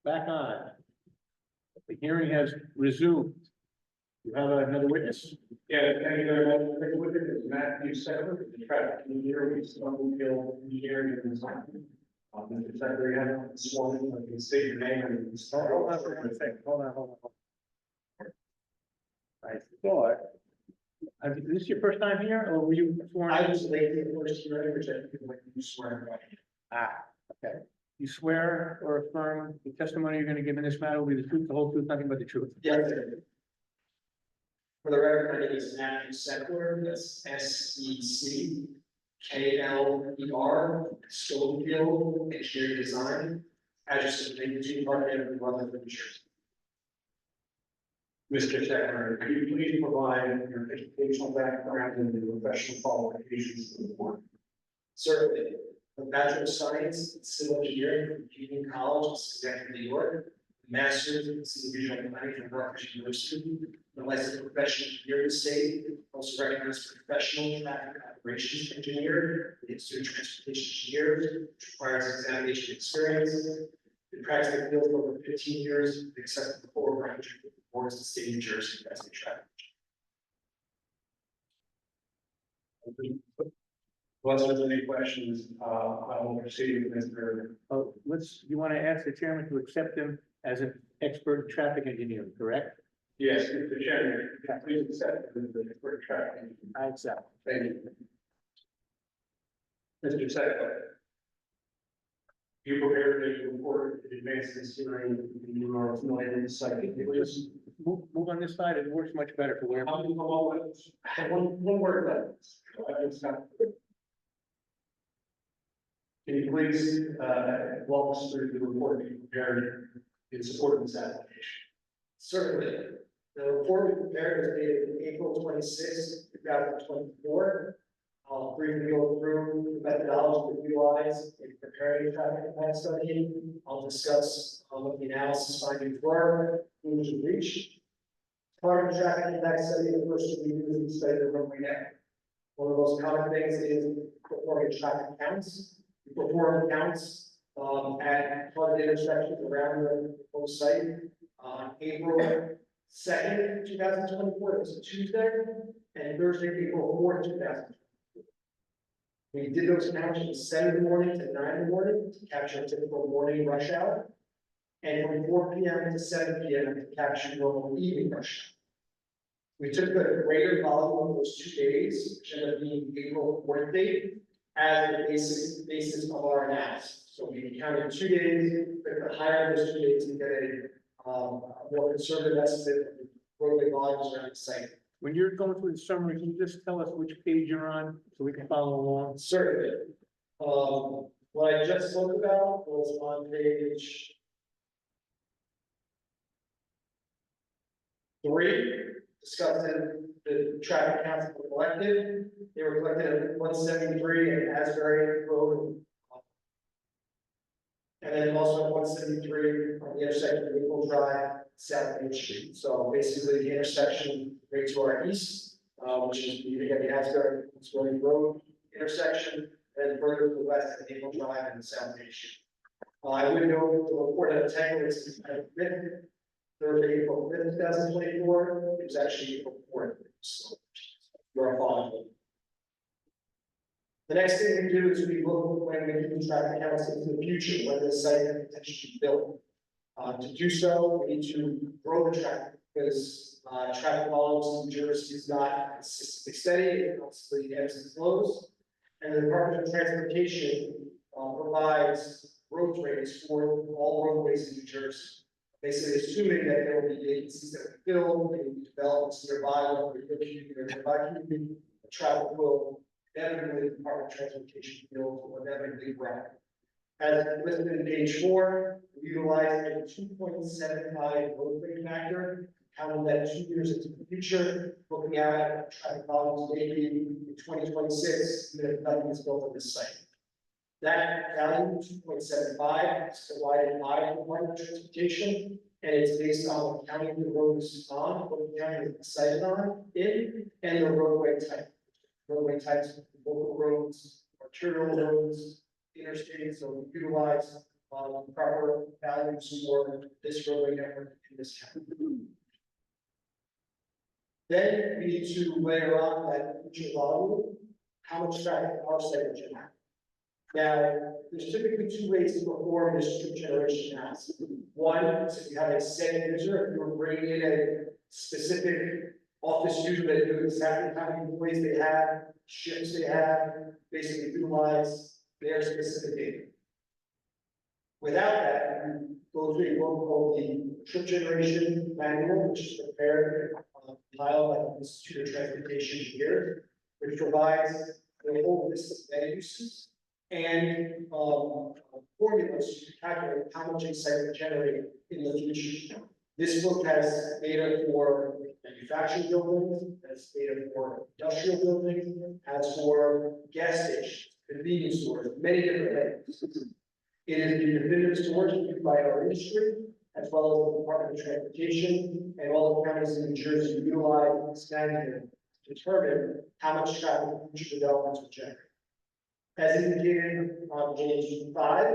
Back on. The hearing has resumed. You have another witness? Yeah, thank you very much. With it is Matthew Sever, the traffic engineer, with Snowmobile Engineering and Design. Mr. Secretary, I have sworn in, I can state your name and. Hold on for 1 second, hold on. I thought, is this your first time here, or were you sworn? I was late in the first hearing, which I think is when you swear. Okay. You swear or affirm the testimony you're gonna give in this matter will be the truth, the whole truth, nothing but the truth? Yes, sir. For the record, my name is Matthew Seckler, that's SECKLER, Schofield Engineering Design, address of 92 Park Avenue, Rutherford, New Jersey. Mr. Seckler, could you please provide your educational background and your professional qualifications for the board? Certainly. A Bachelor of Science in Civil Engineering from Union College in Schenectady, New York. Master's in Civil Regional Planning from Rutgers University. A licensed professional engineer in the state, also recognized for professional traffic operations engineer, the Institute of Transportation Engineers, which requires examination experience. In practice in the field for over 15 years, except for 4 branch boards in the state of New Jersey, as a traffic. Unless there's any questions, I will proceed with Mr. Oh, you wanna ask the chairman to accept him as an expert in traffic engineering, correct? Yes, Mr. Chairman, please accept the expert traffic. I accept. Thank you. Mr. Seckler. You prepared a report in advance of this hearing, you are familiar with the site. Please. Move on this side, it works much better for where. How do you come up with one word left? Can you please, walk us through the report you prepared in support of this application? Certainly. The report we prepared was dated April 26, 2024. I'll briefly go through the methodology we utilize in preparing the traffic impact study. I'll discuss what the analysis findings were, who was reached. Part of the traffic impact study, the first we do is we study the roadway network. One of the most common things is performing traffic counts. We perform counts at flooded intersections around the whole site. On April 2nd, 2024, it was a Tuesday, and Thursday, April 4th, 2024. We did those counts from 7 in the morning to 9 in the morning to capture a typical morning rush hour, and from 4 p.m. to 7 p.m. to capture normal evening rush hour. We took the greater volume of those 2 days, which ended up being April 4th date, as the basis of our analysis. So we counted 2 days, but the higher those 2 days to get a more conservative estimate of the roadway volumes around the site. When you're going through the summary, can you just tell us which page you're on so we can follow along? Certainly. What I just spoke about was on page 3, discussing the traffic counts that were collected. They were collected at 173 and Asbury Road. And then also at 173 on the intersection of Maple Drive, South Main Street. So basically the intersection right to our east, which is the Asbury Road intersection, and further to the west at Maple Drive and South Main Street. I would note the report of technicals written Thursday, April 5th, 2024. It was actually April 4th. So you're following. The next thing we do is we look when we do traffic counts into the future, when the site can potentially be built. To do so, we need to grow the traffic because traffic volumes in New Jersey is not consistently steady, it constantly ebbs and flows. And the Department of Transportation provides road rates for all roadways in New Jersey. Basically assuming that there will be vacancies that will be filled, there will be developments nearby, or your community or nearby community, the traffic will inevitably, the Department of Transportation will inevitably grow. As listed in page 4, we utilize a 2.75 road rate factor, counting that 2 years into the future, looking at traffic volumes maybe in 2026, even if nothing is built on this site. That value, 2.75, is provided by the Department of Transportation, and it's based on what county the road is on, what the county is sited on, and the roadway type. Roadway types, local roads, arterial roads, interstate, so we utilize, proper values for this roadway network in this town. Then we need to layer on that future volume, how much traffic our site will generate. Now, there's typically two ways to perform this trip generation analysis. One is if you have a set user, if you're bringing in a specific office user that knows exactly how many employees they have, shifts they have, basically utilize their specific data. Without that, you go through what we call the trip generation manual, which is prepared compiled by the Institute of Transportation Engineers, which provides a whole list of land uses and formulas to calculate how much insight will generate in the future. This book has data for manufacturing buildings, has data for industrial buildings, has for gas stations, convenience stores, many different things. It is the definitive storage used by our industry, as well as the Department of Transportation and all the counties in New Jersey utilize this manual to determine how much traffic future developments will generate. As indicated on page 5,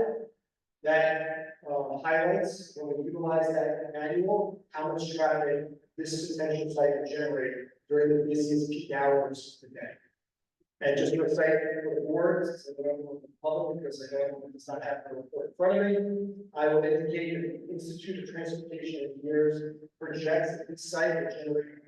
that highlights when we utilize that manual, how much traffic this potential site will generate during the busiest peak hours of the day. And just to cite the board, since I don't know the public, because I know it does not have the report in front of me, I will indicate that the Institute of Transportation Engineers projects that this site will generate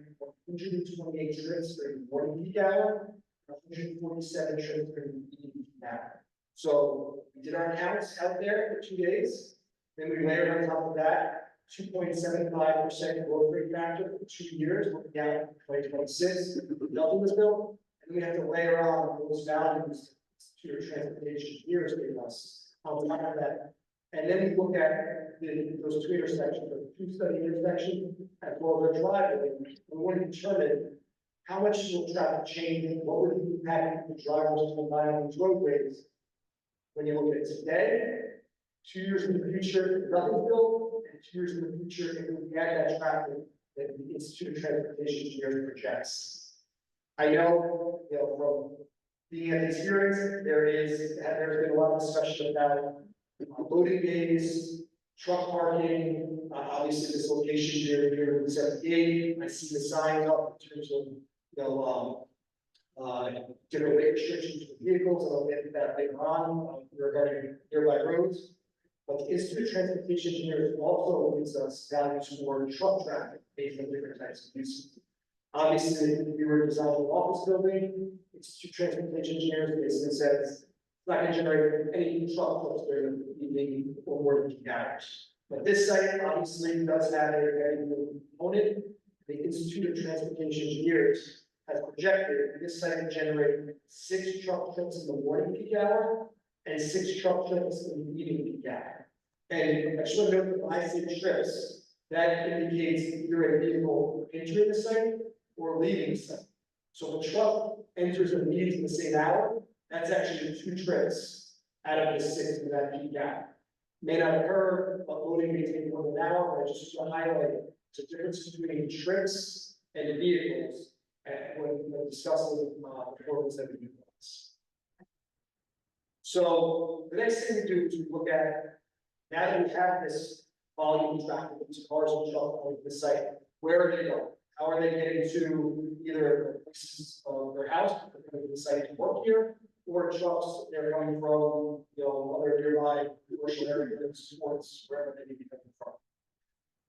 128 trips during the morning peak hour, 147 trips during the evening peak hour. So we did our counts out there for 2 days, then we layered on top of that 2.75% growth rate factor for 2 years, looking at 2026, nothing was built. And we have to layer on those values to your transportation years gave us on top of that. And then we look at those two intersections, the two study intersection as well as the driveway. We want to determine how much will traffic change, what would the impact of the drivers combine on these roadways. When you look at today, 2 years in the future, nothing's built, and 2 years in the future, if we add that traffic that the Institute of Transportation Engineers projects. I know, from being at these hearings, there's been a lot of discussion about loading bays, truck parking, obviously this location here in 78. I see the signs up in terms of, different weight restrictions for vehicles, and I'll get to that later on regarding nearby roads. But the Institute of Transportation Engineers also gives us values for truck traffic based on different types of uses. Obviously, we were designing an office building. Institute of Transportation Engineers basically says it's not going to generate any truck trips during the evening or morning peak hours. But this site obviously does have a very good component. The Institute of Transportation Engineers has projected this site will generate 6 truck trips in the morning peak hour and 6 truck trips in the evening peak hour. And I just want to note that when I say trips, that indicates either a vehicle entering the site or leaving the site. So if a truck enters and leaves in the same hour, that's actually 2 trips out of the 6 in that peak hour. May not occur, but loading may take more than an hour, but just to highlight the difference between trips and vehicles when discussing the performance that we do. So the next thing we do is we look at, now that we have this volume of traffic, these cars and trucks on the site, where are they going? How are they getting to either places of their house, they're coming to the site to work here, or trucks, they're coming from, other nearby commercial areas, sports, wherever they may be coming from.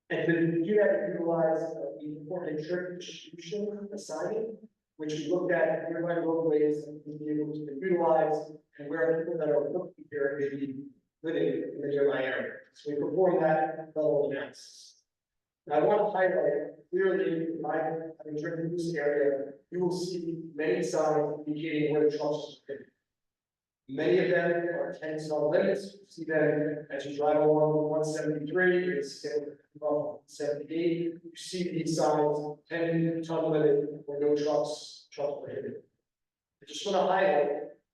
And to do that, we utilize the important trip distribution assigning, which we looked at nearby roadways and vehicles to utilize, and where people that are looking here may be living in the nearby area. So we perform that level of analysis. And I want to highlight clearly, having driven through this area, you will see many signs indicating where the trucks are located. Many of them are 10-ton limits. You see them as you drive along 173, it's 78. You see these signs, 10-ton limit, where no trucks prohibited. I just want to highlight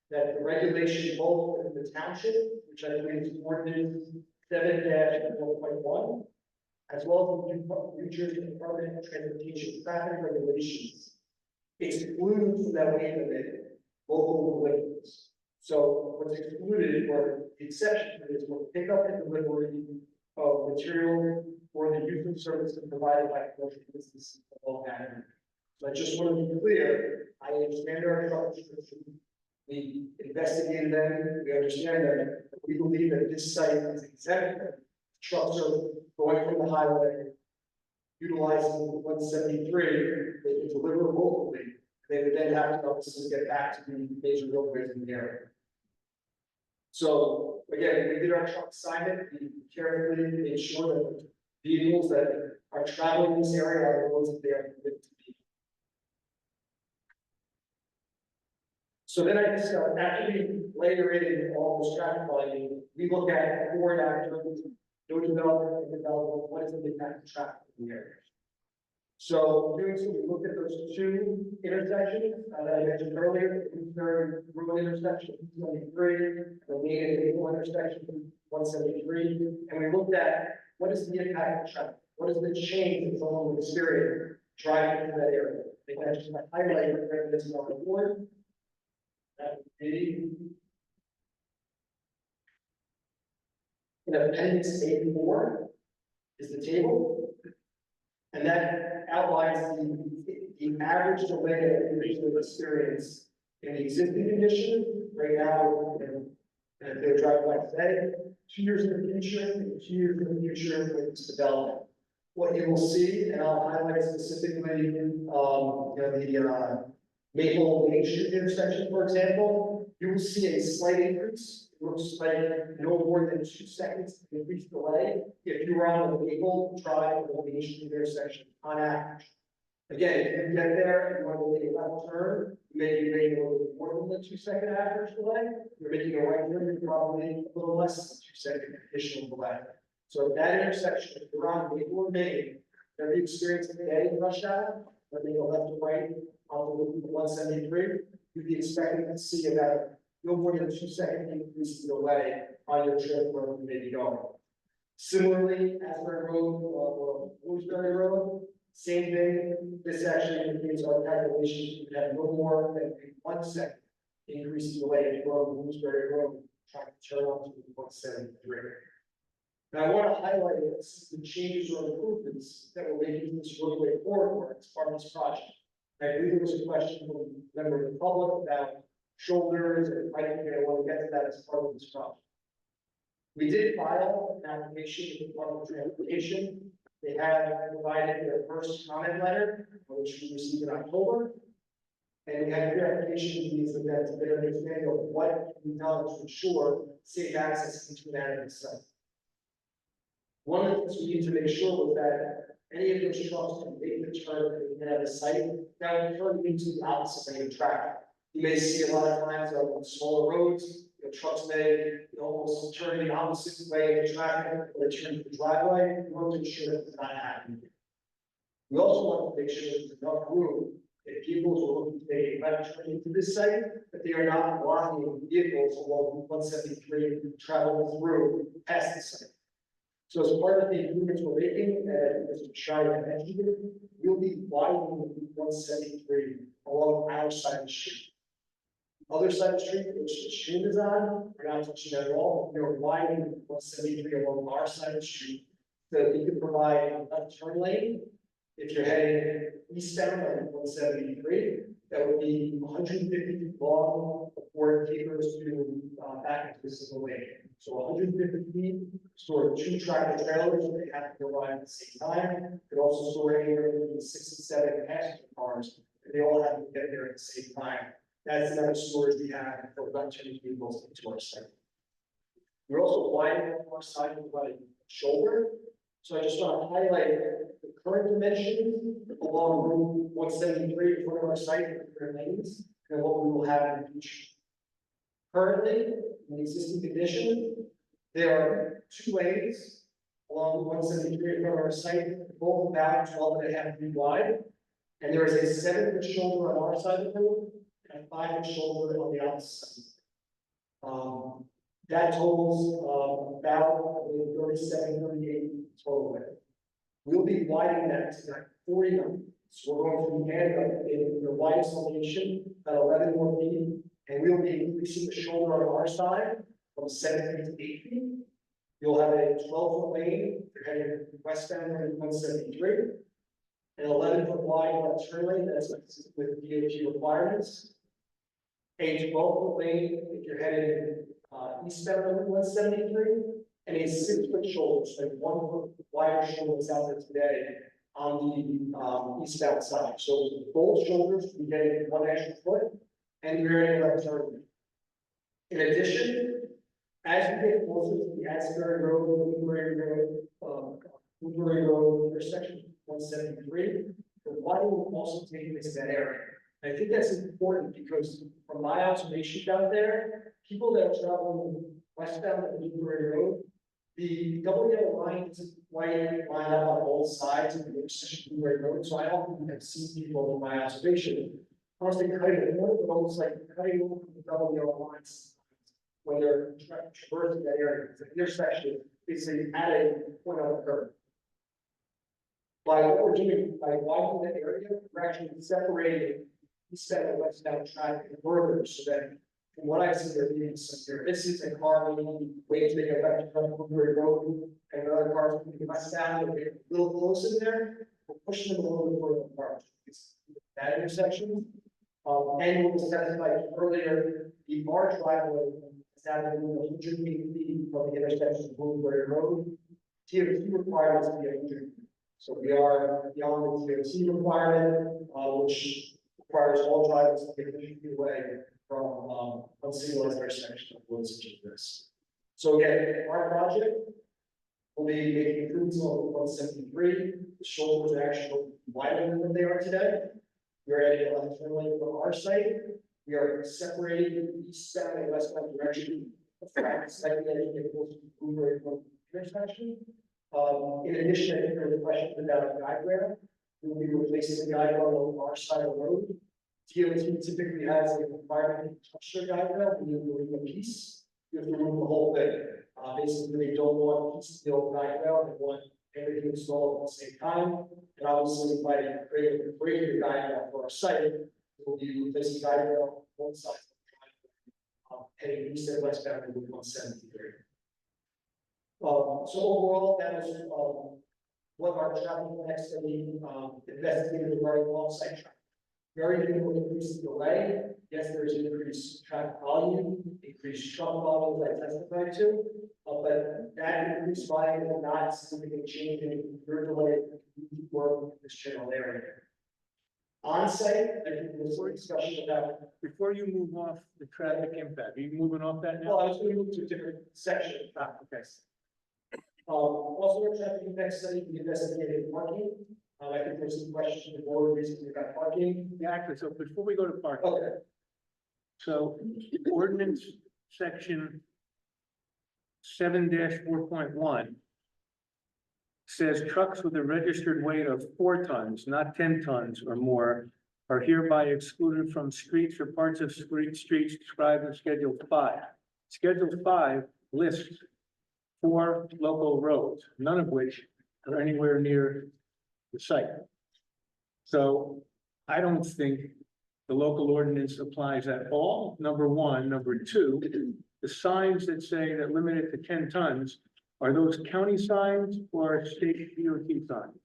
that the regulation both in the township, which I believe is ordinance 7-1.1, as well as the New Jersey Department of Transportation traffic regulations, excludes from that weight limit local vehicles. So what's excluded or the exception to this will pick up and delivery of material for the use of services provided by commercial businesses of all kinds. So I just want to be clear, I understand our truck description. We investigated them, we understand them, but we believe that this site is exempt. Trucks are going from the highway, utilizing 173, they can deliver locally. They would then have to obviously get back to the major roadways in the area. So again, we did our truck assignment, we carefully made sure that vehicles that are traveling in this area are the ones that they are permitted to be. So then I just, after we layer in all this traffic volume, we look at before and after, no development and development, what is the impact of traffic in the area? So doing so, we looked at those two intersections that I mentioned earlier, the Queensbury Road intersection, 273, the main and Maple intersection, 173, and we looked at what is the impact of traffic, what is the change that someone will experience driving through that area. They can actually highlight this on the board. That would be in appendix 84 is the table. And that outlines the average delay that individuals experience in the existing condition right now, and they're driving by today, 2 years in the future, and 2 years in the future with this development. What you will see, and I'll highlight specifically, the Maple Main Street intersection, for example, you will see a slight increase. It looks like no more than 2 seconds increase delay if you were on the Maple Drive or Main Street intersection on average. Again, if you get there and you want to make a left turn, you may be making a little bit more than the 2 second average delay. You're making a right turn, you're probably a little less than 2 second additional delay. So at that intersection, if you're on Maple or Main, every experience of the day in rush hour, when they go left to right on the 173, you'd be expecting to see about no more than 2 second increase in delay on your trip where you may be going. Similarly, Asbury Road or Queensbury Road, same thing. This actually indicates our calculations would have no more than a 1 second increase in delay if you're on Queensbury Road trying to turn on to 173. Now I want to highlight the changes or improvements that we're making to this roadway corridor as part of this project. I believe there was a question from a member of the public about shoulders, and I think I want to get to that as part of this project. We did file an application with the Department of Transportation. They have provided their first comment letter, which we received in October. And we had verification meetings with them to better understand of what can be done to ensure safe access into and out of the site. One of the things we need to make sure was that any of those trucks can make the turn and out of the site, that would turn into the opposite lane of traffic. You may see a lot of times on smaller roads, trucks may almost turn the opposite way of traffic, or they turn to the driveway. We want to ensure that it's not happening. We also want to make sure there's enough room if vehicles are looking to take a left turn into this site, that they are not blocking vehicles along 173 traveling through past the site. So as part of the improvements we're making, and Mr. Shire mentioned it, we'll be widening 173 along our side of the street. Other side of the street, which the stream is on, we're not touching that at all. We're widening 173 along our side of the street so that we can provide a left turn lane. If you're heading eastbound on 173, that would be 150 feet long before it tapers to back into the single lane. So 150 feet, store 2 tractor trailers, they have to arrive at the same time. Could also store anywhere between 6 and 7 passenger cars. They all have to get there at the same time. That's the other storage we have for left turning vehicles into our site. We're also widening our side with a shoulder. So I just want to highlight the current dimensions along Route 173 in front of our site with the lanes and what we will have in the future. Currently, in the existing condition, there are 2 lanes along 173 in front of our site, both about 12.5 feet wide. And there is a 7-foot shoulder on our side of the road and a 5-foot shoulder on the opposite side. That totals about 37, 38 total width. We'll be widening that to 49. So we're going to end up in the widest location at 11 more feet, and we'll be increasing the shoulder on our side from 7 feet to 8 feet. You'll have a 12-foot lane, if you're heading westbound on 173. An 11-foot wide left turn lane, that's with DOT requirements. A 12-foot lane, if you're heading eastbound on 173, and a 6-foot shoulder, so 1 foot wider shoulder that's out there today on the eastbound side. So both shoulders, we get 1 extra foot, and you're in a left turn lane. In addition, as you get closer to the Asbury Road, Woodbury Road intersection 173, the water will also take place in that area. And I think that's important because from my observations out there, people that are traveling westbound of Woodbury Road, the double yellow line is white line up on both sides of the intersection of Woodbury Road. So I often have seen people in my observation, honestly cutting it more, but almost like cutting over the double yellow lines when they're traversing that area. The intersection is at a point on the curve. By what we're doing, by widening that area, we're actually separating eastbound and westbound traffic further so that from what I see there being some here, this is a car waiting to make a left turn on Woodbury Road, and another car is moving westbound, and we're a little close in there, we're pushing them a little bit further apart. It's that intersection. And what was specified earlier, the large driveway is out of 100 feet from the intersection of Woodbury Road. TOT requires to be 100 feet. So we are beyond the TOT requirement, which requires all drivers to be 100 feet away from a single intersection of woods such as this. So again, our project will be making improvements on 173. The shoulders are actually wider than what they are today. We're adding a left turn lane from our site. We are separating the eastbound and westbound direction of traffic slightly as you get closer to the Woodbury Road intersection. In addition, I think there was a question about a guide rail. We will be replacing the guide rail on our side of the road. DOT typically has a requirement to touch their guide rail, and you remove a piece. You have to remove the whole thing. Basically, they don't want pieces of the old guide rail, they want everything installed at the same time. And obviously, by creating the guide rail for our site, we'll be replacing guide rail on both sides of the driveway, heading east and westbound in Route 173. So overall, that was what our traffic next study investigated regarding off-site traffic. Very little increase in delay. Yes, there's increased traffic volume, increased truck volume that I testified to, but that increased volume will not significantly change in your delay work in this general area. On-site, I think there's more discussion about. Before you move off the traffic impact, are you moving off that now? Well, I was going to move to a different section. Okay. Also, our traffic impact study, we investigated parking. I think there's some questions in the board recently about parking. Yeah, actually, so before we go to parking, Okay. so ordinance section 7-4.1 says trucks with a registered weight of 4 tons, not 10 tons or more, are hereby excluded from streets or parts of streets described in Schedule 5. Schedule 5 lists 4 local roads, none of which are anywhere near the site. So I don't think the local ordinance applies at all, number one. Number two, the signs that say that limited to 10 tons, are those county signs or state DOT signs?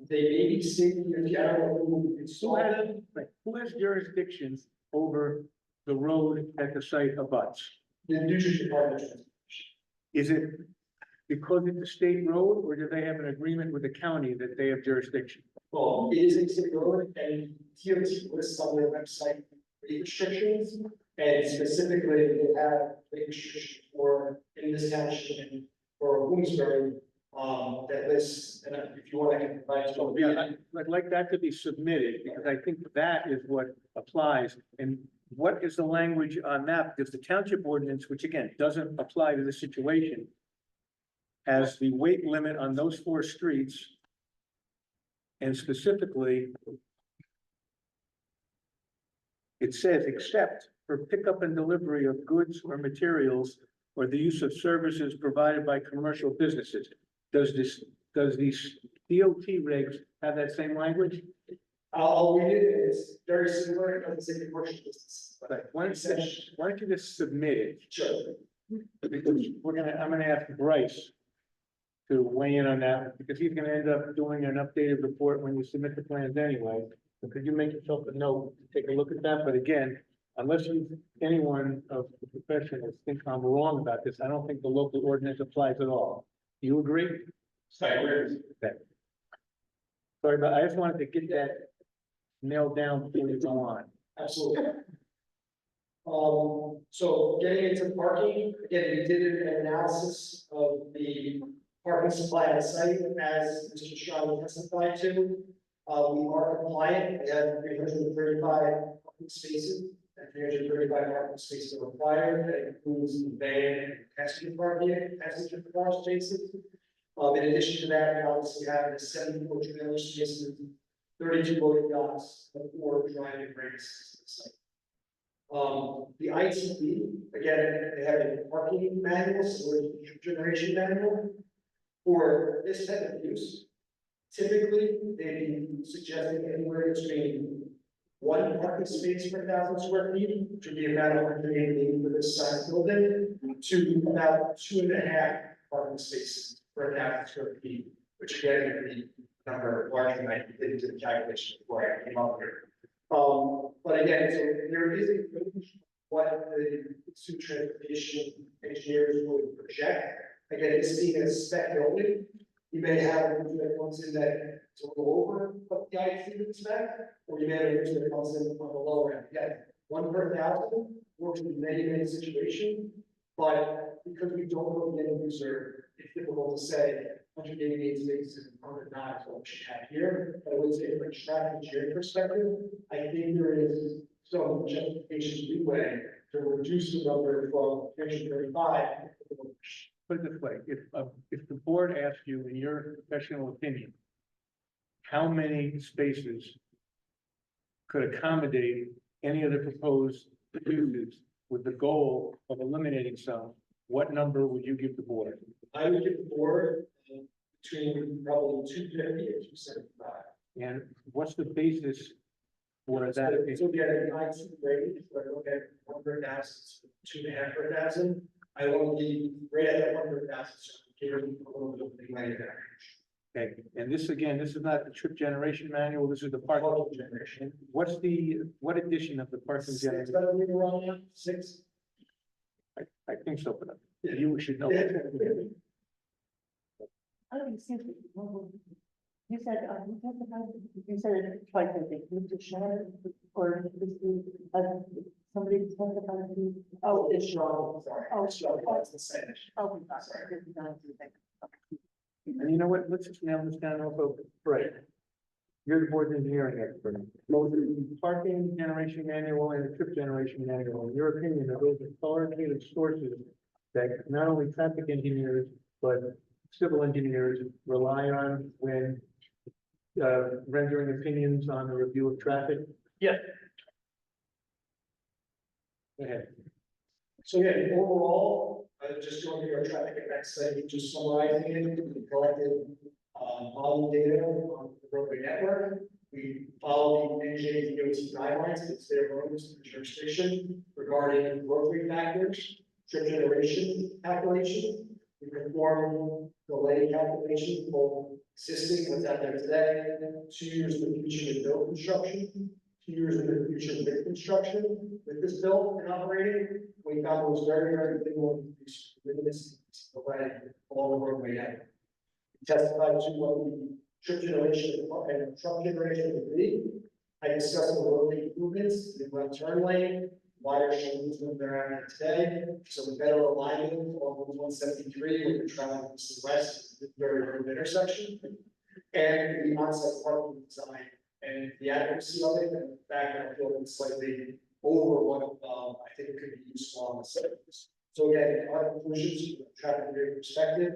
They may be state DOT, I don't know who installed them. Who has jurisdiction over the road at the site abuts? The Nutrition Department. Is it because it's a state road, or do they have an agreement with the county that they have jurisdiction? Well, it is a state road, and DOT lists on their website weight restrictions, and specifically they have weight restrictions for in this township and for Bloomsbury, that lists, and if you want, I can provide you. Yeah, I'd like that to be submitted, because I think that is what applies. And what is the language on that? Because the township ordinance, which again, doesn't apply to the situation, has the weight limit on those 4 streets. And specifically, it says, except for pickup and delivery of goods or materials or the use of services provided by commercial businesses. Does these DOT regs have that same language? I'll read it, and it's very similar, it doesn't say commercial business. but But why don't you, essentially, why don't you just submit it? sure. Because I'm gonna ask Bryce to weigh in on that, because he's gonna end up doing an updated report when you submit the plans anyway. So could you make yourself a note, to take a look at that? But again, unless anyone of the professionals think I'm wrong about this, I don't think the local ordinance applies at all. Do you agree? Okay. Sorry, but I just wanted to get that nailed down before we go on. Absolutely. So getting into parking, again, we did an analysis of the parking supply at the site, as Mr. Strong testified to. We are compliant, we have 335 parking spaces, and 335 parking spaces are required, that includes the van and passenger parking, passenger car spaces. In addition to that, we obviously have the 74 trailer spaces, 32 loading docks, and 4 driving ranks to the site. The ITD, again, they have a parking manual, similar to the generation manual. For this type of use, typically, they'd be suggesting anywhere between 1 parking space per 1,000 square feet, which would be about 180 for this size building, to about 2.5 parking spaces per 1,000 square feet, which again, would be number larger than I did into the calculation before I came up here. But again, so there is a range of what the Institute of Transportation engineers would project. Again, this being a spec building, you may have a room that comes in that to go over what the IT would expect, or you may have a room that comes in on the lower end. Again, 1 per 1,000 works in many situations, but because we don't know the end user, it's difficult to say 188 spaces and 109 is what we should have here. But I would say from a traffic engineering perspective, I think there is some justification leeway to reduce the number from 335. Put it this way, if the board asked you, in your professional opinion, how many spaces could accommodate any of the proposed uses with the goal of eliminating some, what number would you give the board? I would give the board between probably 250 and 275. And what's the basis for that? So we had an IT rate, so I look at 1 per 1,000, 2.5 per 1,000. I want to be right at that 1 per 1,000, so give them a little bit of leeway there. Okay, and this again, this is not the trip generation manual, this is the parking generation. What edition of the parking Is generation? that what we're on now? 6? I think so, but you should know. Oh, excuse me. You said, you said it twice, I think, Mr. Shannon, or somebody testified to. Oh, it's strong, sorry. Oh, It's strong, it's the same. Oh, sorry. And you know what, let's just nail this down also, right? You're the board's engineering expert. Both the parking generation manual and the trip generation manual, in your opinion, are those authoritative sources that not only traffic engineers, but civil engineers rely on when rendering opinions on the review of traffic? Yeah. Go ahead. So yeah, overall, just going through our traffic effects study, just summarizing it, we collected volume data on the roadway network. We follow the NJ DOT guidelines, it's their roads and jurisdiction regarding roadway factors, trip generation calculation. We perform delay calculation for existing, what's out there today, 2 years in the future with no construction, 2 years in the future with construction. With this built and operating, we found it was very minimal increase delay along the roadway network. We testified to what the trip generation and truck generation would be. I discussed the roadway improvements, the left turn lane, wider shoulders than they're at today, so the better alignment on 173 when you're traveling east and west, is a very good intersection. And the on-site parking design and the accuracy of it, and the fact that I feel it's slightly over what I think it could be useful on the site. So again, our conclusions from a traffic engineering perspective,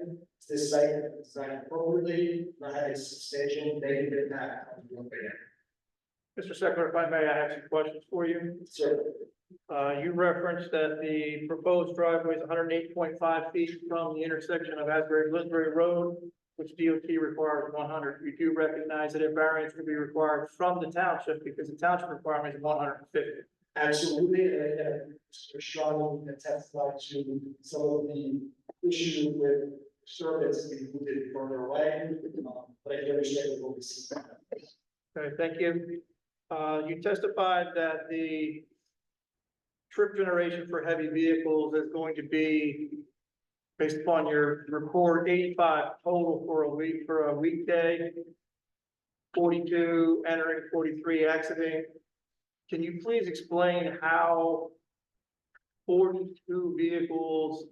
this site is designed appropriately, not having a substantial negative impact on the roadway. Mr. Secretary, if I may, I have some questions for you. So You referenced that the proposed driveway is 108.5 feet from the intersection of Asbury and Lisbury Road. which DOT requires 100. You do recognize that a variance would be required from the township because the township requirement is 150. Absolutely, and Mr. Strong can testify to some of the issues with service being moved further away, but I can understand what we see. Okay, thank you. You testified that the trip generation for heavy vehicles is going to be based upon your report, 85 total for a weekday, 42 entering, 43 exiting. Can you please explain how 42 vehicles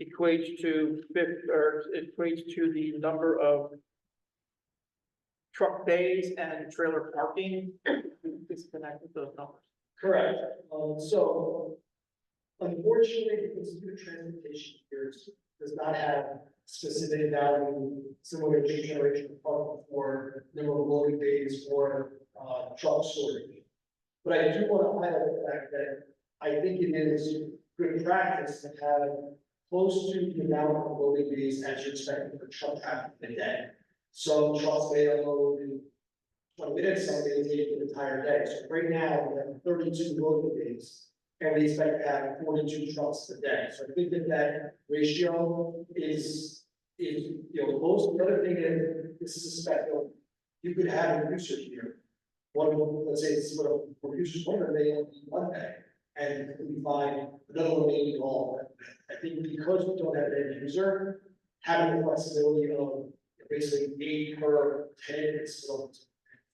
equates to the number of truck bays and trailer parking? Disconnect with those numbers. Correct, so unfortunately, the Institute of Transportation here does not have specific value similar to generation for number of loading days or truck storage. But I do want to highlight the fact that I think it is good practice to have close to the amount of loading days as you're expecting for truck traffic in a day. Some trucks may unload in 20 minutes, some may take the entire day. So right now, we have 32 loading days, and we expect to have 42 trucks a day. So I think that ratio is, most, the other thing is, this is a spectrum. You could have a user here. One, let's say this is what a producer's one, and they only need one day, and it could be fine, another one may need all. I think because we don't have an end user, having the flexibility of basically 8 per 10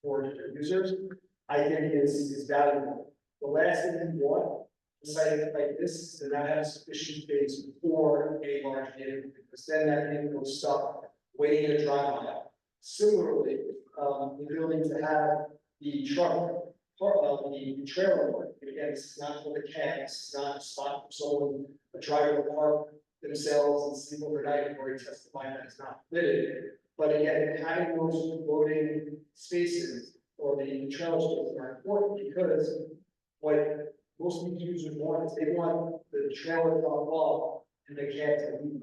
for different users, I think is valuable. The last thing we want, a site like this, is to not have sufficient space for a large vehicle, because then that vehicle is stuck waiting in a drive aisle. Similarly, the ability to have the truck, the trailer park, again, this is not for the cab, this is not a spot for someone, a driver to park themselves and sleep overnight, or testify that it's not permitted. But again, having those loading spaces or the trailer spaces are important, because what most of these users want is they want the trailer to drop off and the cab to leave.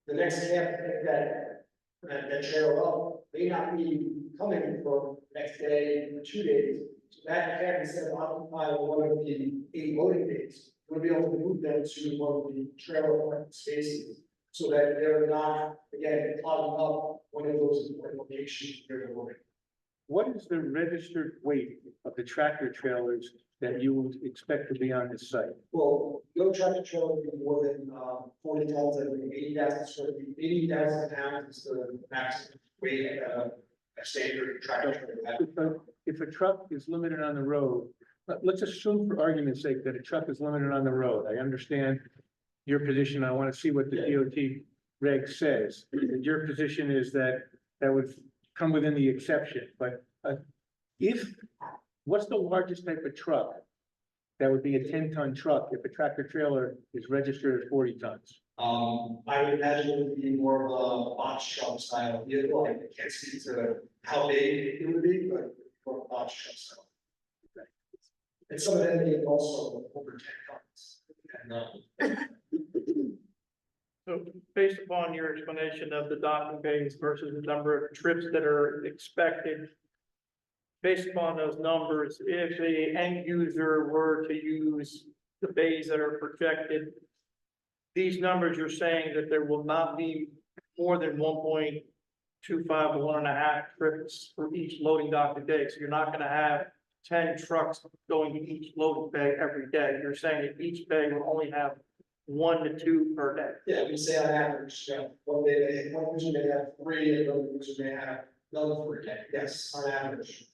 The next cab to pick that trailer up may not be coming for the next day or 2 days. So that cab, instead of occupying one of the 8 loading days, we'll be able to move them to one of the trailer park spaces, so that they're not, again, clogging up one of those important locations during the morning. What is the registered weight of the tractor trailers that you would expect to be on this site? Well, no tractor trailer will be more than 40 tons and 80,000 square feet. 80,000 pounds is the maximum weight a standard tractor trailer. If a truck is limited on the road, let's assume for argument's sake that a truck is limited on the road. I understand your position. I want to see what the DOT reg says. Your position is that would come within the exception, but what's the largest type of truck that would be a 10-ton truck if a tractor trailer is registered as 40 tons? I would imagine it would be more of a box truck style vehicle. I can't speak to how big it would be, but more of a box truck style. And some of them may also over 10 tons. And, So based upon your explanation of the docking bays versus the number of trips that are expected, based upon those numbers, if the end user were to use the bays that are projected, these numbers, you're saying that there will not be more than 1.25 to 1.5 trips for each loading dock a day. So you're not going to have 10 trucks going to each loading bay every day. You're saying that each bay will only have 1 to 2 per day. yeah, we say on average, one user may have 3, and another user may have none for a day. Yes, on average.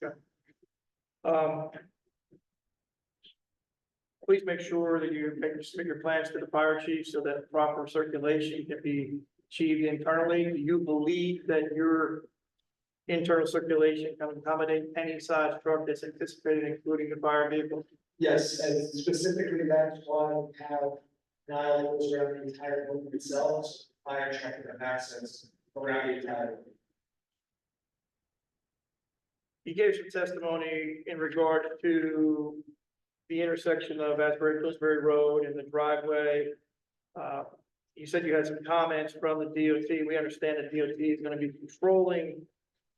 Please make sure that you submit your plans to the fire chief so that proper circulation can be achieved internally. Do you believe that your internal circulation can accommodate any size truck that's anticipated, including the fire vehicle? Yes, and specifically that's why we have an aisle that goes around the entire building itself, so fire truck can have access around the entire building. You gave some testimony in regard to the intersection of Asbury Pillsbury Road and the driveway you said you had some comments from the DOT. We understand that DOT is gonna be controlling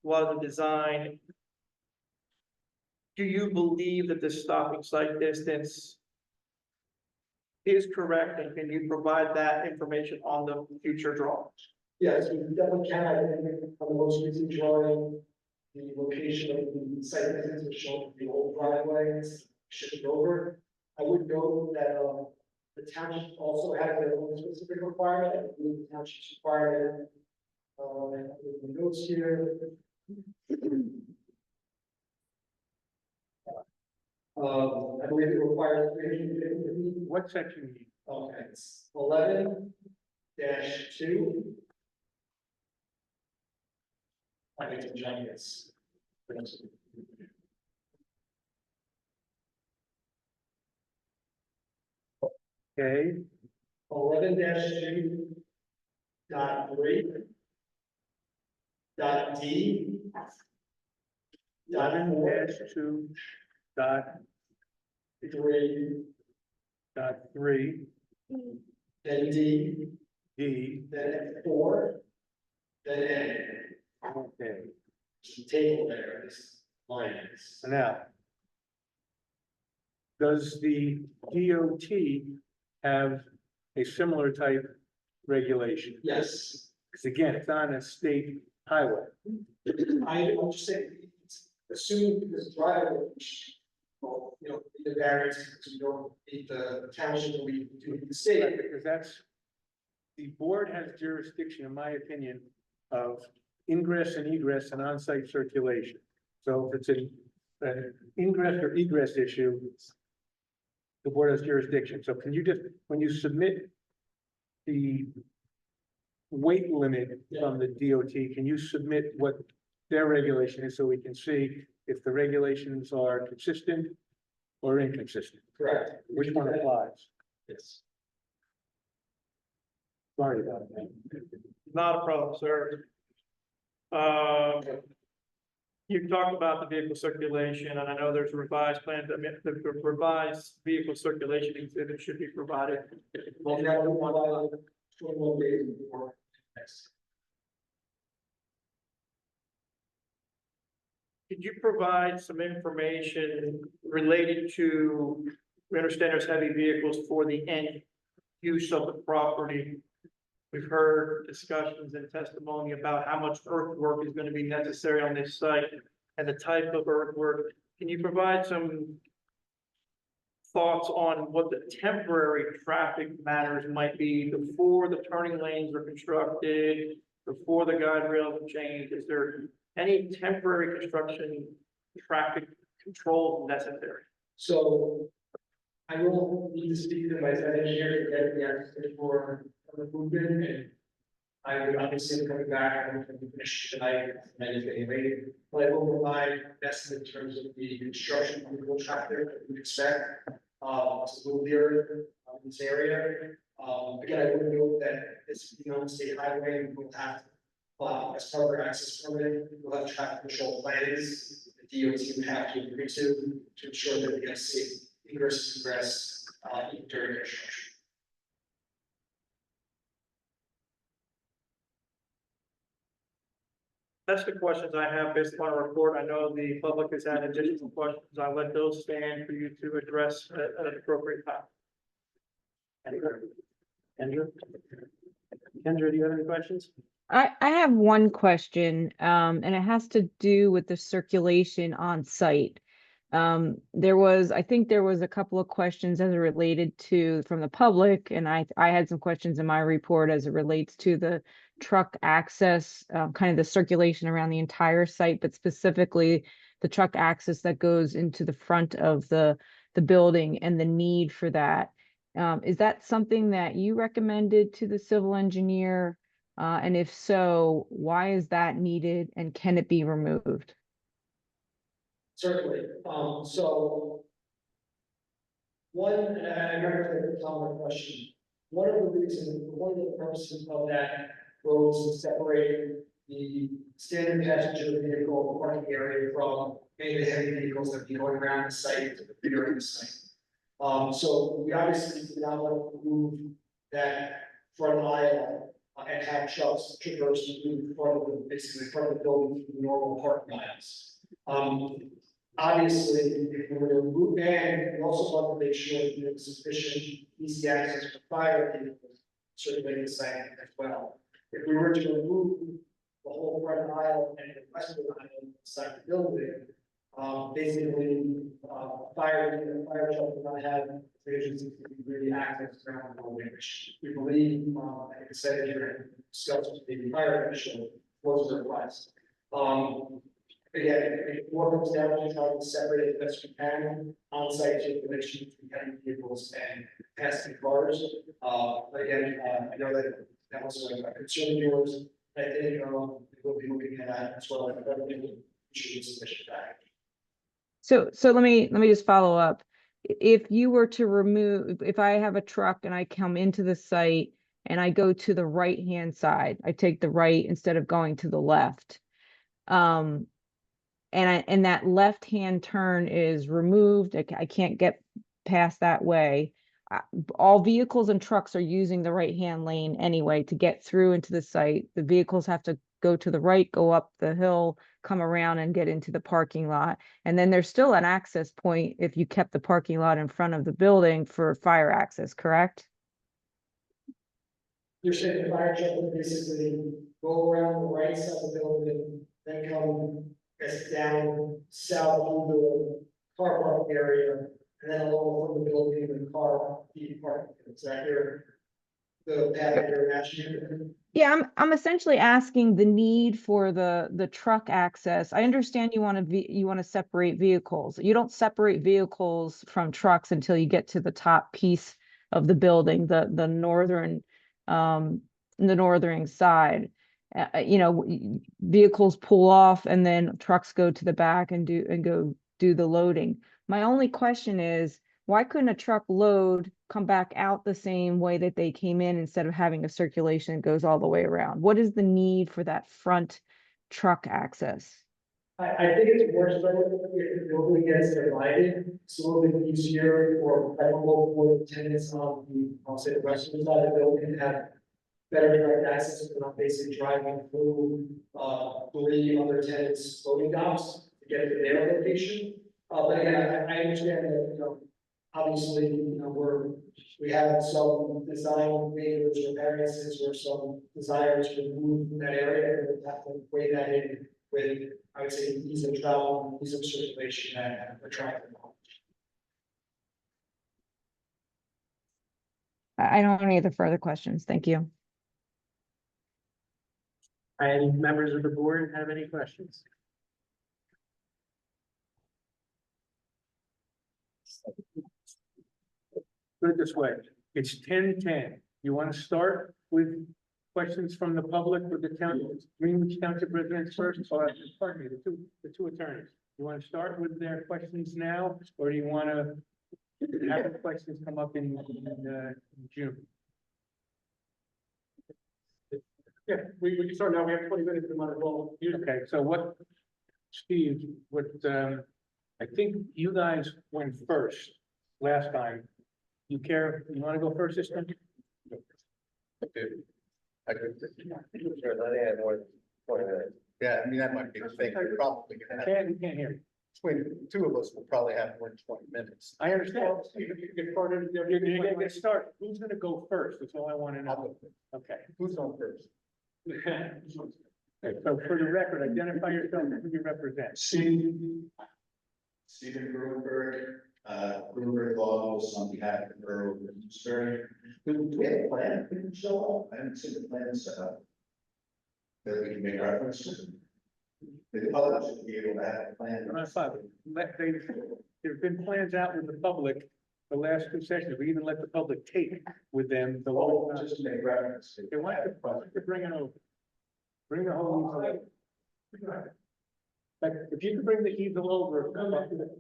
a lot of the design. Do you believe that this stopping site distance is correct, and can you provide that information on the future drawings? Yes, we definitely can, I think, on the most recent drawing, the location of the site distance was shown the old driveway, it's shifted over. I would note that, the township also has their own specific requirement, I believe the township's requirement. With the notes here. I believe it requires 350 feet. What section you need? Okay, it's 11-2. I need to jump this. Okay, 11-2. Dot 3. Dot D. Dot 4. 11-2 dot 3. dot 3 Then D. D. Then 4. Then N. Okay, There's a table there, this line is. so now. Does the DOT have a similar type regulation? Yes, Because again, it's on a state highway. I'm just saying, it's assuming this driveway, well, the variance, because we don't need the township, we do need the state. Because that's, the board has jurisdiction, in my opinion, of ingress and egress and on-site circulation. So if it's an ingress or egress issue, the board has jurisdiction. So can you just, when you submit the weight limit from the DOT, can you submit what their regulation is so we can see if the regulations are consistent or inconsistent? Correct. Which one applies? Yes. Sorry about that. Not a problem, sir. You talked about the vehicle circulation, and I know there's a revised plan, the revised vehicle circulation exhibit should be provided. And that would allow 21 days before next. Could you provide some information related to, we understand there's heavy vehicles for the end use of the property. We've heard discussions and testimony about how much earthwork is going to be necessary on this site and the type of earthwork. Can you provide some thoughts on what the temporary traffic matters might be before the turning lanes are constructed, before the guide rails are changed? Is there any temporary construction traffic control necessary? So I will need to speak to my site engineer to get the access for the movement, and I would obviously coming back and finish tonight, and anything later. But I will provide best in terms of the construction of the traffic that we expect, to move there in this area. Again, I would note that this, state highway, we will have, as part of our access permit, we'll have traffic control plans. The DOT would have to agree to ensure that we have safe ingress, egress, during construction. That's the questions I have based upon a report. I know the public has had additional questions. I'll let those stand for you to address at an appropriate time. Kendra? Kendra, do you have any questions? I have one question, and it has to do with the circulation on site. I think there was a couple of questions as it related to from the public, and I had some questions in my report as it relates to the truck access, kind of the circulation around the entire site, but specifically the truck access that goes into the front of the building and the need for that. Is that something that you recommended to the civil engineer? And if so, why is that needed and can it be removed? Certainly, so. One, and I remember the common question, one of the purposes of that road is to separate the standard passenger vehicle parking area from any of the heavy vehicles that be going around the site, to the rear of the site. So we obviously did not want to remove that front aisle and have trucks traverse through the front of the, basically front of the building through the normal parking aisles. Obviously, if we were to remove, and we also want to make sure that there's sufficient easy access for fire vehicles circulating the site as well. If we were to remove the whole front aisle and the western aisle inside the building, basically, fire truck will not have provisions to really access around the building, which we believe, like I said, here, discussed with the fire official was the request. Again, it more comes down to trying to separate as best we can on-site circulation between heavy vehicles and passing cars. But again, I know that that was a concern of yours. I think, we'll be looking at that as well. I don't think we should submission back. So let me just follow up. If you were to remove, if I have a truck and I come into the site and I go to the right-hand side, I take the right instead of going to the left. And that left-hand turn is removed. I can't get past that way. All vehicles and trucks are using the right-hand lane anyway to get through into the site. The vehicles have to go to the right, go up the hill, come around and get into the parking lot. And then there's still an access point if you kept the parking lot in front of the building for fire access, correct? You're saying the fire truck would basically go around the right side of the building, then come down south through the car park area, and then along from the building, the car, the parking. Is that the path that you're imagining? Yeah, I'm essentially asking the need for the truck access. I understand you want to separate vehicles. You don't separate vehicles from trucks until you get to the top piece of the building, the northern side. Vehicles pull off and then trucks go to the back and go do the loading. My only question is, why couldn't a truck load, come back out the same way that they came in instead of having a circulation that goes all the way around? What is the need for that front truck access? I think it's more so if the building gets divided, it's a little bit easier or preferable for the tenants on the, I'll say the western side of the building to have better direct access. We're not basically driving through, 3 other tenants' loading docks to get to their location. But again, I understand that, obviously, we have some design waivers or variances or some desires to move that area, and we'll have to weigh that in with, I would say, ease of travel, ease of circulation that we're trying to accomplish. I don't have any other further questions. Thank you. Any members of the board have any questions? Put it this way, it's 10:10. You want to start with questions from the public with the Greenwich Township residents first? Pardon me, the two attorneys. You want to start with their questions now, or do you want to have the questions come up in June? Yeah, we can start now. We have 20 minutes. We might as well. Okay, so what, Steve, I think you guys went first last time. You want to go first this time? Yeah, I mean, that might be the thing, we're probably gonna have, We can't hear you. between the two of us, we'll probably have more than 20 minutes. I understand. You get started. You're gonna get started. Who's gonna go first? That's all I want to know. Okay. Who's on first? Okay, so for the record, identify yourself and who you represent. Stephen Grunberg, Grunberg Law Office on behalf of the Borough of Williamsburg. Do we have a plan? We can show up. I haven't seen the plan set up. That we can make reference to. The public should be able to have a plan. There've been plans out with the public the last 2 sessions. We even let the public take with them the whole. Just to make reference to. They want to bring it over. Bring the whole easel. But if you could bring the easel over,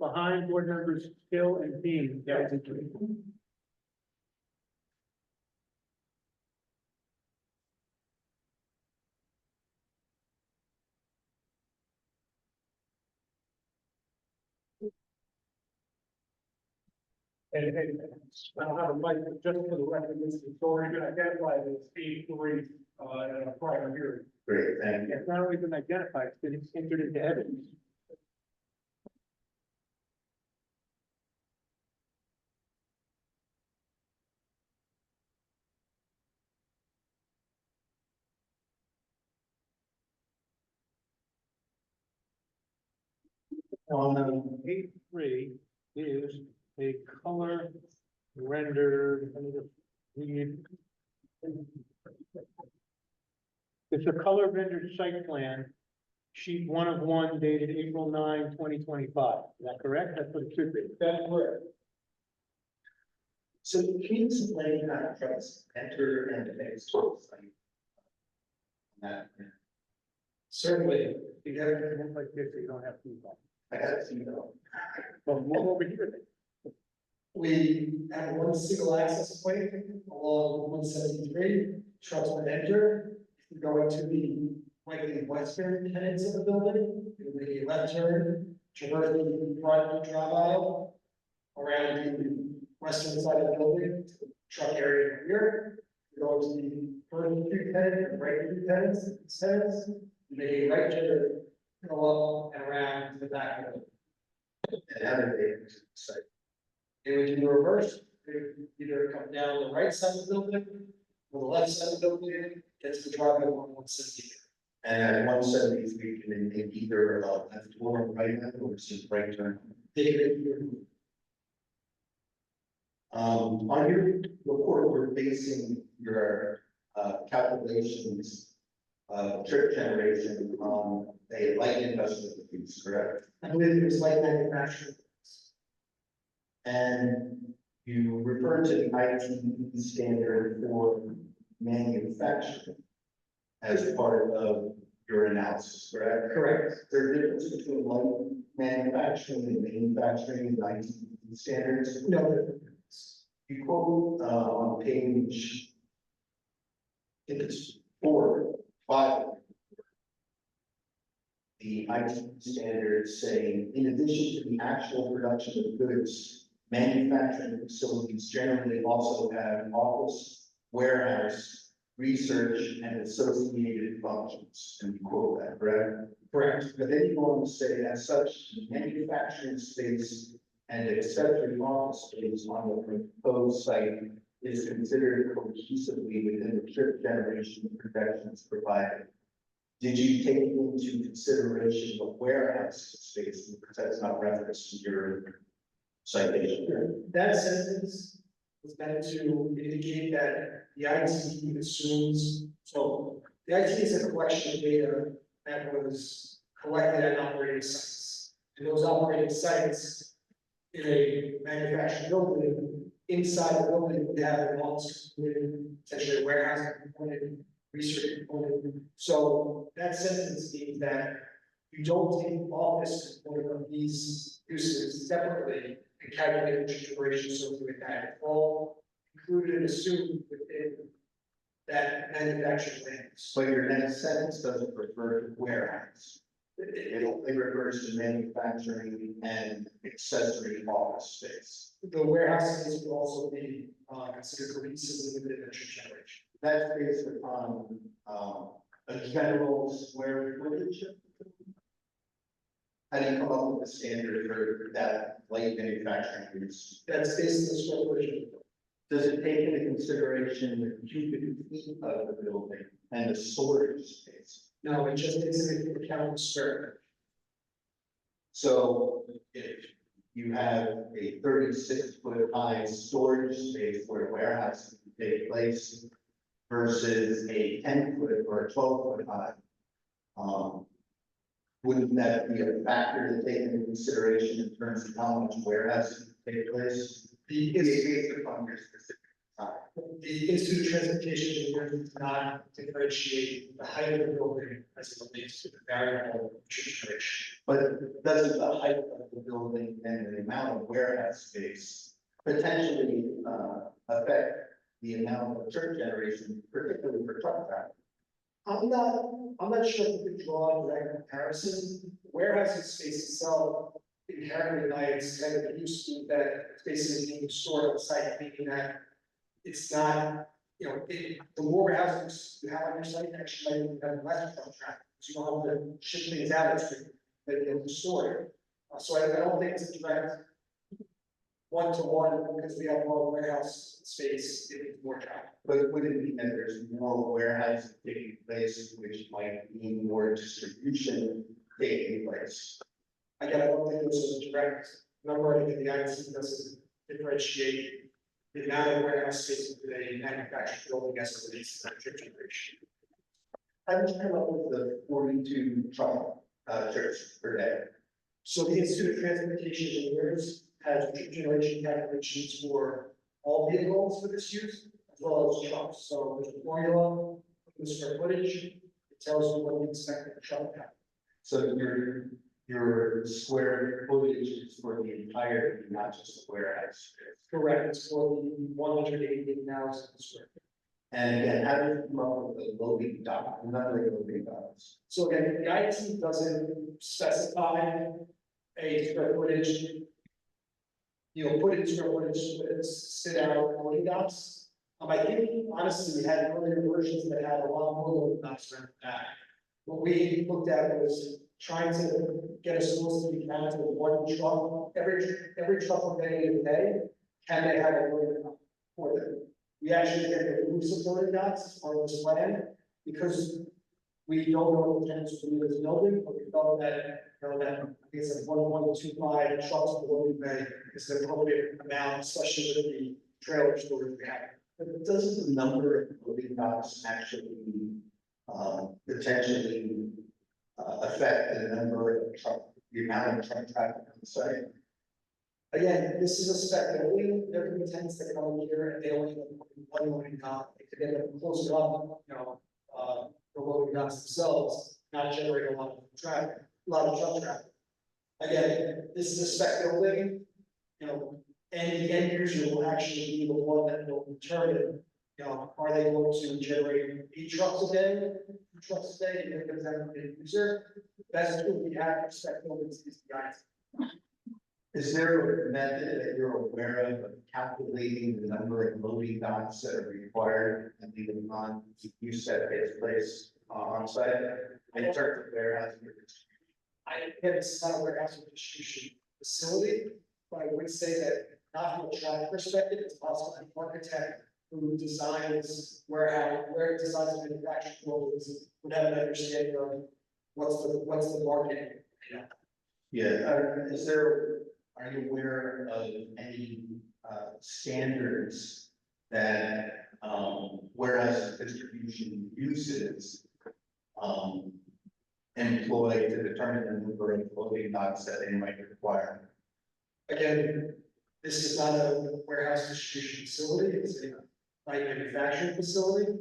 behind board members Hill and Dean, that would be great. And I don't have a mic, but just for the record, this is already been identified as 8-3, in a prior hearing. Great, thank you. It's not only been identified, it's been entered into evidence. On 8-3 is a color rendered, let me just read. It's a color rendered site plan, sheet 1 of 1 dated April 9, 2025. Is that correct? That's what it should be. That's correct. So can you explain how trucks enter and exit site? That, Certainly, You gotta get one like this, so you don't have feedback. I gotta see that. Well, move over here then. we have one single access point along 173, trucks would enter. If you go into the likely western tenants of the building, it would be a left turn, traverse the front drive aisle around the western side of the building, to the truck area here. You go to the first two tenants, and right two tenants, make a right turn, go up and around to the back of the building. And how do they exit the site? They would do the reverse, they would either come down the right side of the building, or the left side of the building, get to the driveway on 170. And at 173, can they make either a left or a right hand, or just right turn? They could either On your report, we're basing your calculations of trip generation on a light industrial use, correct? I believe it was light manufacturing. And you refer to the ITE standard for manufacturing as part of your analysis, correct? Correct. Is there a difference between light manufacturing and manufacturing and ITE standards? No, You quote on page, I think it's 4, 5. The IT standards say, in addition to the actual production of goods, manufacturing facilities generally also have office, warehouse, research, and associated functions. And you quote that, correct? correct. But then you go on to say, as such, manufacturing space and accessory office space on the proposed site is considered cohesively within the trip generation projections provided. Did you take into consideration the warehouse space, because that's not referenced in your citation? That sentence was meant to indicate that the IT assumes, so the IT is a collection of data that was collected at operating sites. And those operating sites in a manufacturing building, inside the building, would have an office component, essentially a warehouse component, research component. So that sentence means that you don't take office component of these uses separately and calculate the duration associated with that. It's all included and assumed within that manufacturing lands. But your next sentence doesn't refer to warehouse. It only refers to manufacturing and accessory office space. The warehouses will also be considered cohesive within the trip generation. That's based upon a general square footage. How do you come up with the standard for that light manufacturing use? That's based on the square footage. Does it take into consideration the cubic feet of the building and the storage space? No, it just takes into account the square. So if you have a 36-foot high storage space where a warehouse can take place versus a 10-foot or a 12-foot high, wouldn't that be a factor to take into consideration in terms of how much warehouse can take place? Based upon your specific time. The Institute of Transportation does not differentiate the height of the building as it relates to the variable trip generation. But doesn't the height of the building and the amount of warehouse space potentially affect the amount of trip generation, particularly for truck traffic? I'm not sure if we could draw a direct comparison. Warehousing space itself inherently by its kind of use that spaces being stored on site, meaning that it's not, you know, the more warehouses you have on your site, actually might have less truck traffic, because you don't have to ship things out of street, but you have to store it. So I don't think it's a direct one-to-one, because we have more warehouse space, it needs more traffic. But would it mean that there's more warehousing taking place, which might mean more distribution taking place? Again, I don't think this is a direct number, I think the IC doesn't differentiate the amount of warehouse space that they manufacture building as it relates to that trip generation. How did you come up with the 42 truck, trips per day? So the Institute of Transportation Engineers has trip generation calculations for all vehicles for this use, as well as trucks. So there's a formula, the square footage, it tells you what you expect the truck to have. So your square footage is for the entire, not just the warehouse. Correct, it's for the 188,000 square feet. And again, how did you come up with the loading dock, another loading docks? So again, the IT doesn't specify a square footage. You know, put in square footage, sit out loading docks. I think honestly, we had earlier versions that had a lot more loading docks around the back. What we looked at was trying to get us close to the count of one truck, every truck we're getting in a day, can they have a loading dock for them? We actually get the use of loading docks on this plan, because we don't know what the tenants will do this building, but we felt that, you know, that, I think it's like 1.25 trucks per loading bay is the appropriate amount, especially with the trailer storage we have. But doesn't the number of loading docks actually potentially affect the number of truck, the amount of truck traffic on the site? Again, this is a spec building, there can be tenants that come in here and they only have one loading dock, they could end up closing up, you know, the loading docks themselves, not generate a lot of traffic, a lot of truck traffic. Again, this is a spec building, you know, and the end user will actually be the one that will determine, you know, are they going to generate 8 trucks a day, 2 trucks a day, and it comes down to the user. Best tool we have for spec buildings is the IT. Is there a method that you're aware of calculating the number of loading docks that are required and the on use that takes place on site in terms of warehousing? Again, this is not a warehouse or distribution facility, but I would say that not from a traffic perspective, it's possible an architect who designs warehouse, where it designs manufacturing buildings would have an understanding of what's the market, you know. Yeah, are you aware of any standards that warehouse distribution uses employ to determine the number of loading docks that they might require? Again, this is not a warehouse distribution facility, it's a light manufacturing facility.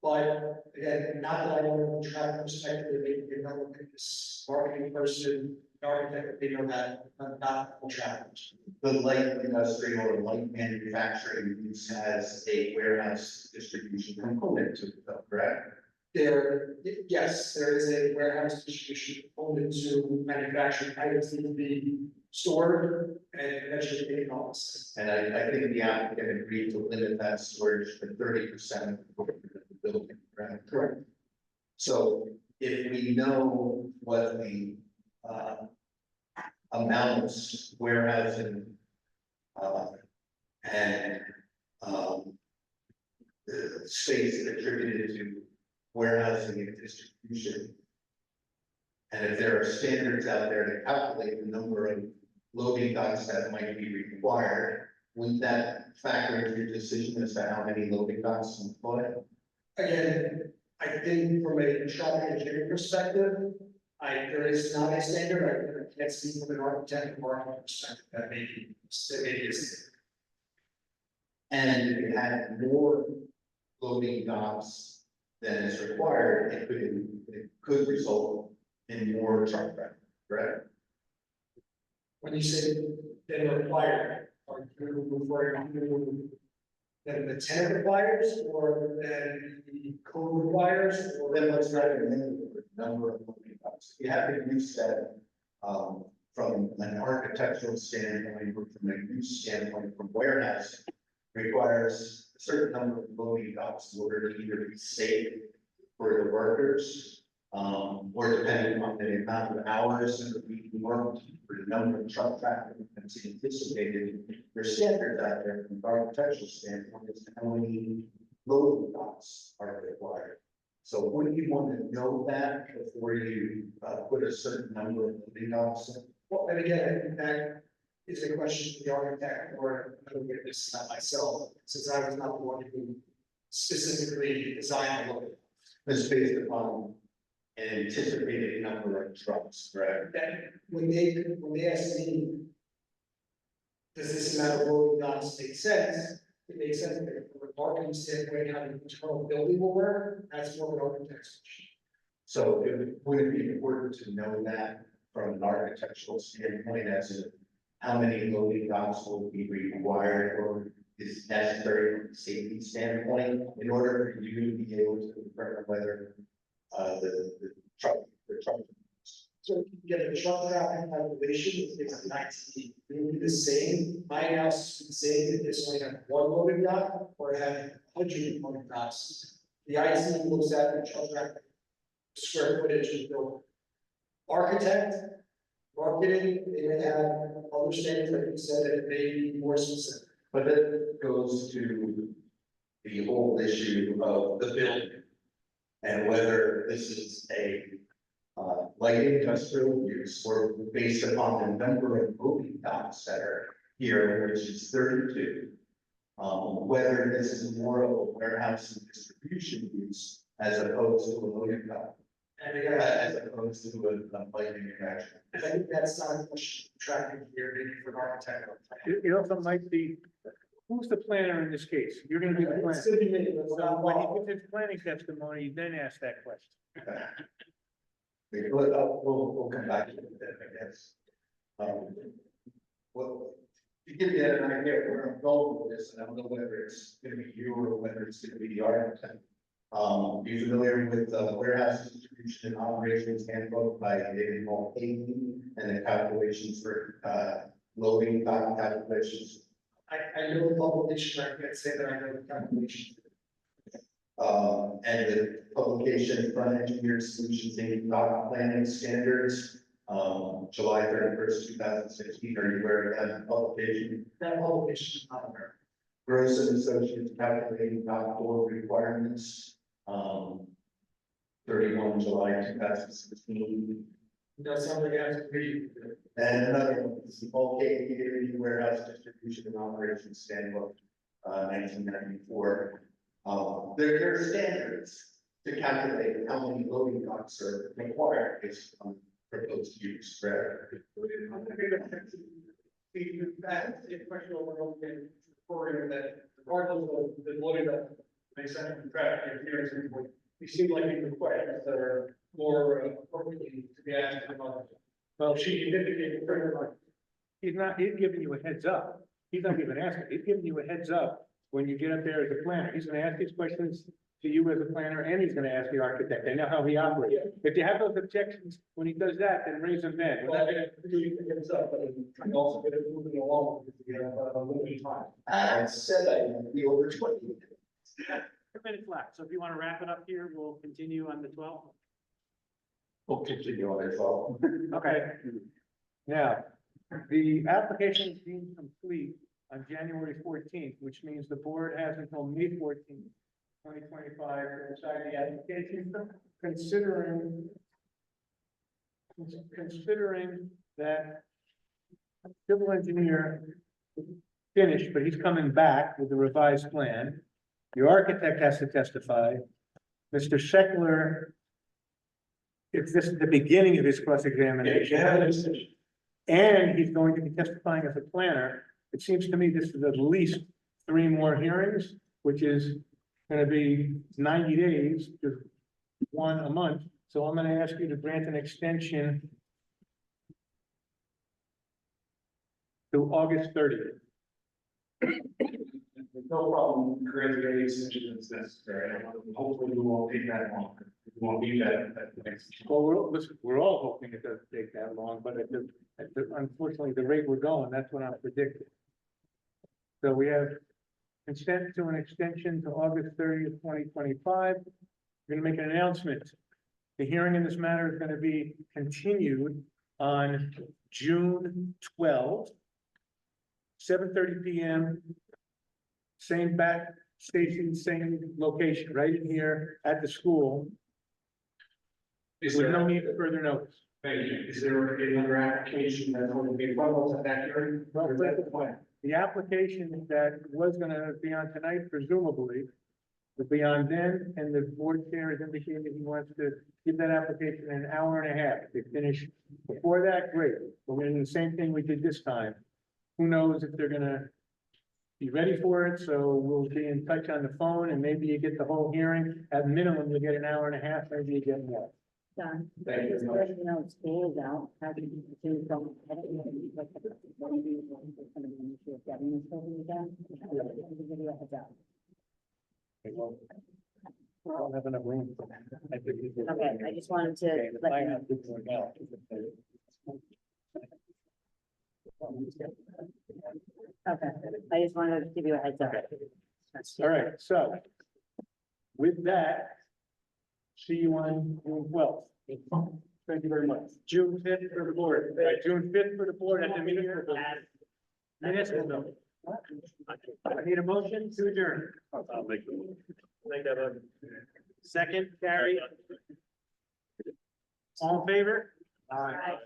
But again, not that I know from a traffic perspective, they may be not looking at this marketing person, architect, they know that, not full traffic. The light industrial or light manufacturing use has a warehouse distribution component to it, though, correct? Yes, there is a warehouse distribution component to manufacturing items that can be stored and eventually taken off. And I think the applicant agreed to limit that storage to 30% of the building, right? Correct. So if we know what the amount of warehousing and the space attributed to warehousing and distribution, and if there are standards out there to calculate the number of loading docks that might be required, would that factor into your decision as to how many loading docks to employ? Again, I think from a traffic engineering perspective, there is not a standard, I can't speak from an architect or marketing perspective, that maybe is. And if you had more loading docks than is required, it could result in more truck traffic, correct? When you say then required, are you referring to that the tenant requires, or then the code requires, or Then let's recommend the number of loading docks. You have to use that from an architectural standpoint, or from a use standpoint, from warehouse, requires a certain number of loading docks in order to either be safe for the workers, or depending on the amount of hours that are being worked, or the number of truck traffic that's anticipated. There's standards out there from an architectural standpoint as to how many loading docks are required. So wouldn't you want to know that before you put a certain number of loading docks in? Well, and again, I think that is a question for the architect, or I don't get this not myself, since I was not the one who specifically designed the look. It's based upon an anticipated number of trucks, right? That when they asked me, does this amount of loading docks make sense? It makes sense from a marketing standpoint, how the internal building will work, that's more of an architect's question. So would it be important to know that from an architectural standpoint as to how many loading docks will be required or is necessary from a safety standpoint in order for you to be able to determine whether the truck. So you get the truck traffic calculation, it's 19, it will be the same, my analysis is the same, if this only have one loading dock or have 100 loading docks. The IT looks at the truck traffic square footage of the building. Architect, marketing, they may have other standards, like you said, that it may be more specific. But that goes to the whole issue of the building. And whether this is a light industrial use or based upon the number of loading docks that are here, which is 32. Whether this is more of a warehouse and distribution use as opposed to a loading dock. And again, As opposed to a light manufacturing. I think that's not a question of tracking here, maybe for an architect. It also might be, who's the planner in this case? You're gonna be the planner. It's gonna be me, that's So not when he involved. gives his planning testimony, then ask that question. We'll come back to that, I guess. Well, to give you an idea of where I'm going with this, and I don't know whether it's gonna be you or whether it's gonna be the architect. Be familiar with warehouse distribution and operations handbook by David Mulcahy and the calculations for loading dock calculations. I know the publication, I can't say that I know the calculation. And the publication Front Engineered Solutions Inc. dock planning standards, July 31st, 2016. Are you aware of that publication? That publication is not there. Gross and Associates calculating dock door requirements, 31 July 2016. That sounds like it has to be. And another one is the Mulcahy Warehouse Distribution and Operations Handbook, 1994. There are standards to calculate how many loading docks are required based on proposed use, correct? That question over reporting that regardless of the loading that they send from traffic here, it seems like these are questions that are more appropriately to be asked about. Well, she indicated pretty much. He's giving you a heads up. He's not even asking, he's giving you a heads up when you get up there as a planner. He's gonna ask these questions to you as a planner, and he's gonna ask the architect. I know how he operates. If you have those objections, when he does that, then raise them then. Well, I do it's up, but I'm trying to also get it moving along because we have a limited time. I said I would be over 20 minutes. 2 minutes left, so if you want to wrap it up here, we'll continue on the 12th. We'll continue on as well. Okay. Now, the application is deemed complete on January 14th, which means the board has until May 14th, 2025 to decide the application, considering that civil engineer finished, but he's coming back with a revised plan. The architect has to testify. Mr. Sheckler, if this is the beginning of his cross-examination, and he's going to be testifying as a planner, it seems to me this is at least 3 more hearings, which is gonna be 90 days, just 1 a month. So I'm gonna ask you to grant an extension to August 30th. No problem, granting any extension that's necessary, hopefully we won't take that long. won't be that next. Well, listen, we're all hoping it doesn't take that long, but unfortunately, the rate we're going, that's what I'm predicting. So we have consent to an extension to August 30th, 2025. We're gonna make an announcement. The hearing in this matter is gonna be continued on June 12th, 7:30 PM. Same back station, same location, right in here at the school, Is with no there, need for further notice. thank you, is there another application that's going to be bundled at that hearing? Or is that the plan? The application that was gonna be on tonight presumably will be on then, and the board chair has indicated he wants to give that application an hour and a half. If they finish before that, great. We're gonna do the same thing we did this time. Who knows if they're gonna be ready for it, so we'll be in touch on the phone, and maybe you get the whole hearing. At minimum, you'll get an hour and a half, maybe you get more. Done. Thank you Just very letting you know, school is out, how do you do from? I don't know, like, what do you do, it's gonna be an issue of getting this building again? I'll give you a heads up. We don't have enough room for that. I think we did. Okay, I just wanted to Okay, the let you know. finance didn't work out. Okay, I just wanted to give you a heads up. All right, so with that, see you on June 12th. Thank you very much. June 5th for the board. Right, June 5th for the board at the meeting. Municipal building. I need a motion to adjourn. I'll make the. Second, Carrie. All in favor? Aye.